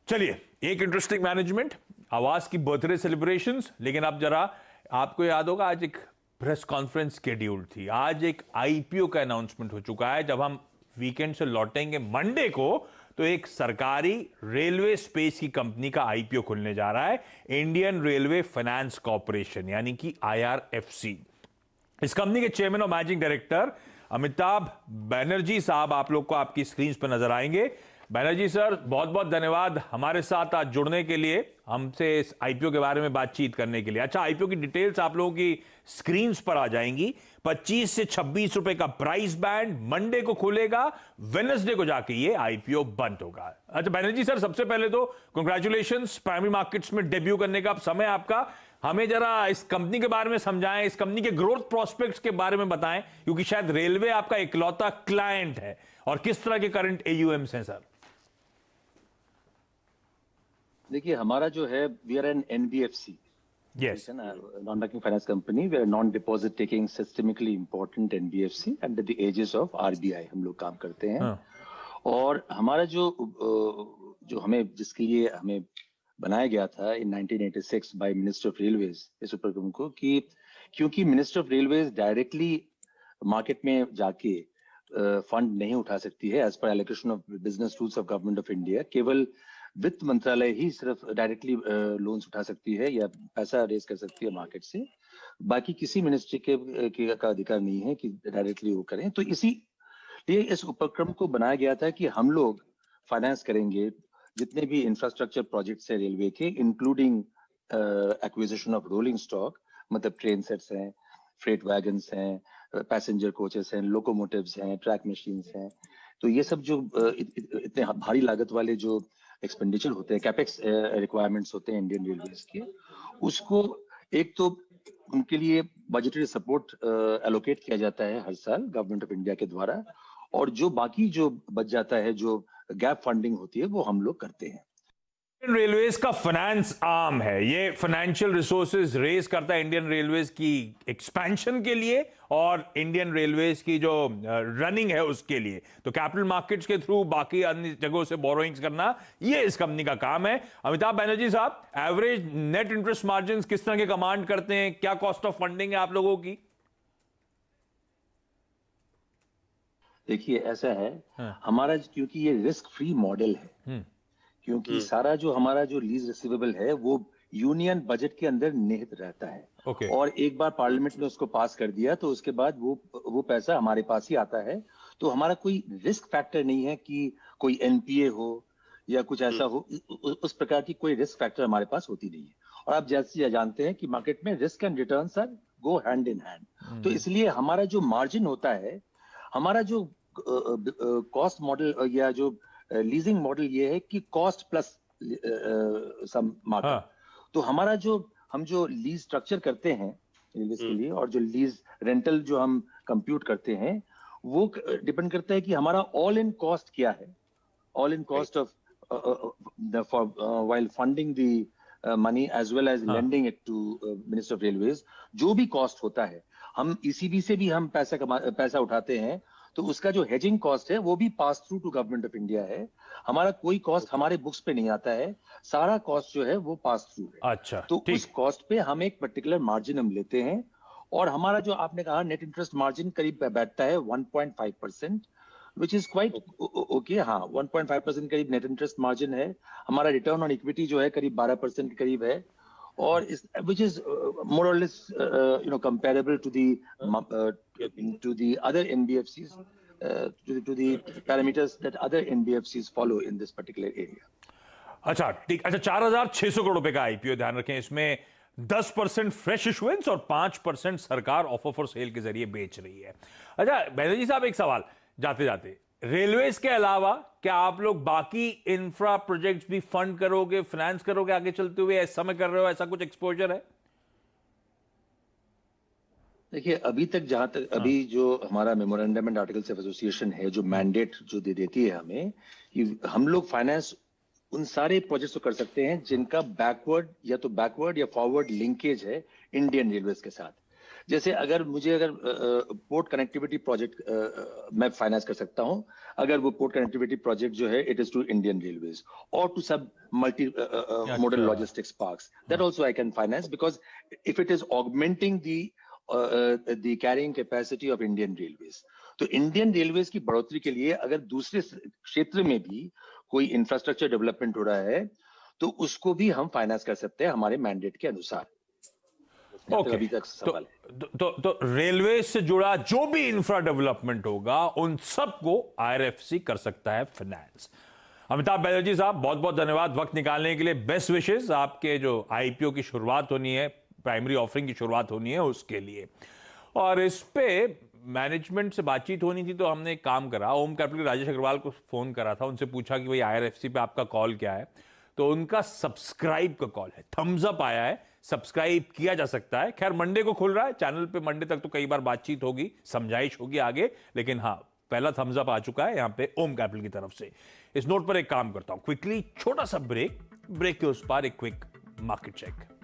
चलिए, एक interesting management, आवास की बर्थडे सेलिब्रेशंस, लेकिन अब जरा आपको याद होगा आज एक प्रेस कॉन्फ्रेंस शेड्यूल थी। आज एक आईपीओ का अनाउंसमेंट हो चुका है। जब हम वीकेंड से लौटेंगे मंडे को, तो एक सरकारी रेलवे स्पेस की कंपनी का आईपीओ खुलने जा रहा है, इंडियन रेलवे फाइनेंस कॉर्पोरेशन यानी कि आईआरएफसी। इस कंपनी के चेयरमैन और मैनेजिंग डायरेक्टर अमिताभ बनर्जी साहब आप लोग को आपकी स्क्रीन पर नजर आएंगे। बनर्जी सर, बहुत बहुत धन्यवाद हमारे साथ आज जुड़ने के लिए, हमसे इस आईपीओ के बारे में बातचीत करने के लिए। अच्छा, आईपीओ की डिटेल्स आप लोगों की स्क्रीन पर आ जाएंगी। 25 से 26 रुपए का प्राइस बैंड, मंडे को खुलेगा, वेडनेसडे को जाके ये आईपीओ बंद होगा। अच्छा बनर्जी सर, सबसे पहले तो कंग्रेचुलेशंस, प्राइमरी मार्केट्स में डेब्यू करने का समय आपका। हमें जरा इस कंपनी के बारे में समझाएं, इस कंपनी के ग्रोथ प्रोस्पेक्ट्स के बारे में बताएं, क्योंकि शायद रेलवे आपका इकलौता क्लाइंट है, और किस तरह के करंट एयूएम्स हैं सर। देखिए, हमारा जो है we are an NBFC, yes, non banking finance company. We are non deposit taking systemically important NBFC under the aegis of RBI हम लोग काम करते हैं। और हमारा जो हमें जिसके लिए हमें बनाया गया था in 1986 by minister of railways इस उपक्रम को, कि क्योंकि minister of railways directly market में जाके फंड नहीं उठा सकती है as per allocation of business rules of government of India. केवल वित्त मंत्रालय ही सिर्फ डायरेक्टली लोन्स उठा सकती है या पैसा रेज कर सकती है मार्केट से। बाकी किसी मिनिस्ट्री का अधिकार नहीं है कि डायरेक्टली वो करें। तो इसीलिए इस उपक्रम को बनाया गया था कि हम लोग फाइनेंस करेंगे जितने भी इंफ्रास्ट्रक्चर प्रोजेक्ट्स है रेलवे के, including acquisition of rolling stock, मतलब ट्रेन सेट्स हैं, फ्रेट वैगन्स हैं, पैसेंजर कोचेस हैं, लोकोमोटिव्स हैं, ट्रैक मशीन्स हैं। तो ये सब जो इतने भारी लागत वाले जो एक्सपेंडिचर होते हैं, कैपेक्स रिक्वायरमेंट्स होते हैं इंडियन रेलवेज के, उसको एक तो उनके लिए बजटरी सपोर्ट एलोकेट किया जाता है हर साल गवर्नमेंट ऑफ इंडिया के द्वारा, और जो बाकी जो बच जाता है, जो गैप फंडिंग होती है, वो हम लोग करते हैं। इंडियन रेलवेज का फाइनेंस आर्म है, ये फाइनेंशियल रिसोर्सेज रेज करता है इंडियन रेलवेज की एक्सपेंशन के लिए और इंडियन रेलवेज की जो रनिंग है उसके लिए। तो कैपिटल मार्केट्स के थ्रू बाकी अन्य जगहों से बोरोइंग्स करना, ये इस कंपनी का काम है। अमिताभ बनर्जी साहब, एवरेज नेट इंटरेस्ट मार्जिन किस तरह के कमांड करते हैं, क्या कॉस्ट ऑफ फंडिंग है आप लोगों की? देखिए, ऐसा है, हमारा क्योंकि ये रिस्क फ्री मॉडल है, क्योंकि सारा जो हमारा जो लीज रिसीवेबल है वो यूनियन बजट के अंदर निहित रहता है। और एक बार पार्लियामेंट ने उसको पास कर दिया तो उसके बाद वो पैसा हमारे पास ही आता है। तो हमारा कोई रिस्क फैक्टर नहीं है कि कोई एनपीए हो या कुछ ऐसा हो, उस प्रकार की कोई रिस्क फैक्टर हमारे पास होती नहीं है। और आप जैसे जानते हैं कि मार्केट में risk and returns are go hand in hand. तो इसलिए हमारा जो मार्जिन होता है, हमारा जो कॉस्ट मॉडल या जो लीजिंग मॉडल ये है कि कॉस्ट प्लस सम मार्केट। तो हमारा हम जो लीज स्ट्रक्चर करते हैं रेलवे के लिए, और जो लीज रेंटल जो हम कंप्यूट करते हैं, वो डिपेंड करता है कि हमारा ऑल इन कॉस्ट क्या है। All in cost of while funding the money as well as lending it to minister of railways, जो भी कॉस्ट होता है, हम ईसीबी से भी हम पैसा उठाते हैं, तो उसका जो हेजिंग कॉस्ट है वो भी pass through to government of India है। हमारा कोई कॉस्ट हमारे बुक्स पे नहीं आता है, सारा कॉस्ट जो है वो पास थ्रू है। अच्छा, तो उस कॉस्ट पे हम एक पर्टिकुलर मार्जिन हम लेते हैं, और हमारा जो आपने कहा नेट इंटरेस्ट मार्जिन करीब बैठता है 1.5%, विच इज क्वाइट ओके। हाँ, 1.5% करीब नेट इंटरेस्ट मार्जिन है। हमारा रिटर्न ऑन इक्विटी जो है करीब 12% के करीब है, और which is more or less comparable to the other NBFCs, to the parameters that other NBFCs follow in this particular area. अच्छा, ठीक। अच्छा, 4,600 करोड़ रुपए का आईपीओ, ध्यान रखें इसमें 10% फ्रेश इशुएंस और 5% सरकार ऑफर फॉर सेल के जरिए बेच रही है। अच्छा बनर्जी साहब, एक सवाल जाते जाते, रेलवेज के अलावा क्या आप लोग बाकी इंफ्रा प्रोजेक्ट्स भी फंड करोगे, फाइनेंस करोगे आगे चलते हुए? ऐसा समय कर रहे हो, ऐसा कुछ एक्सपोजर है? देखिए, अभी तक जहां तक अभी जो हमारा memorandum and articles of association है, जो मैंडेट जो दे देती है हमें कि हम लोग फाइनेंस उन सारे प्रोजेक्ट्स को कर सकते हैं जिनका बैकवर्ड या फॉरवर्ड लिंकेज है इंडियन रेलवेज के साथ। जैसे अगर पोर्ट कनेक्टिविटी प्रोजेक्ट मैं फाइनेंस कर सकता हूं, अगर वो पोर्ट कनेक्टिविटी प्रोजेक्ट जो है it is to Indian railways और टू सब multi modal logistics parks, that also I can finance, because if it is augmenting the carrying capacity of Indian railways, तो इंडियन रेलवेज की बढ़ोतरी के लिए अगर दूसरे क्षेत्र में भी कोई इंफ्रास्ट्रक्चर डेवलपमेंट हो रहा है तो उसको भी हम फाइनेंस कर सकते हैं हमारे मैंडेट के अनुसार। ओके, अभी तक सवाल तो रेलवे से जुड़ा जो भी इंफ्रा डेवलपमेंट होगा उन सबको आईआरएफसी कर सकता है फाइनेंस। अमिताभ बैनर्जी साहब, बहुत बहुत धन्यवाद वक्त निकालने के लिए। बेस्ट विशेस, आपके जो आईपीओ की शुरुआत होनी है, प्राइमरी ऑफरिंग की शुरुआत होनी है, उसके लिए। और इस पे मैनेजमेंट से बातचीत होनी थी, तो हमने एक काम करा, ओम कैपिटल राजेश अग्रवाल को फोन करा था, उनसे पूछा कि भाई आईआरएफसी पे आपका कॉल क्या है, तो उनका सब्सक्राइब का कॉल है, थम्स अप आया है, सब्सक्राइब किया जा सकता है। खैर मंडे को खुल रहा है चैनल पे, मंडे तक तो कई बार बातचीत होगी, समझाइश होगी आगे, लेकिन हाँ पहला थम्स अप आ चुका है यहां पे ओम कैपिटल की तरफ से। इस नोट पर एक काम करता हूं, क्विकली छोटा सा ब्रेक के उस पार एक क्विक मार्केट चेक।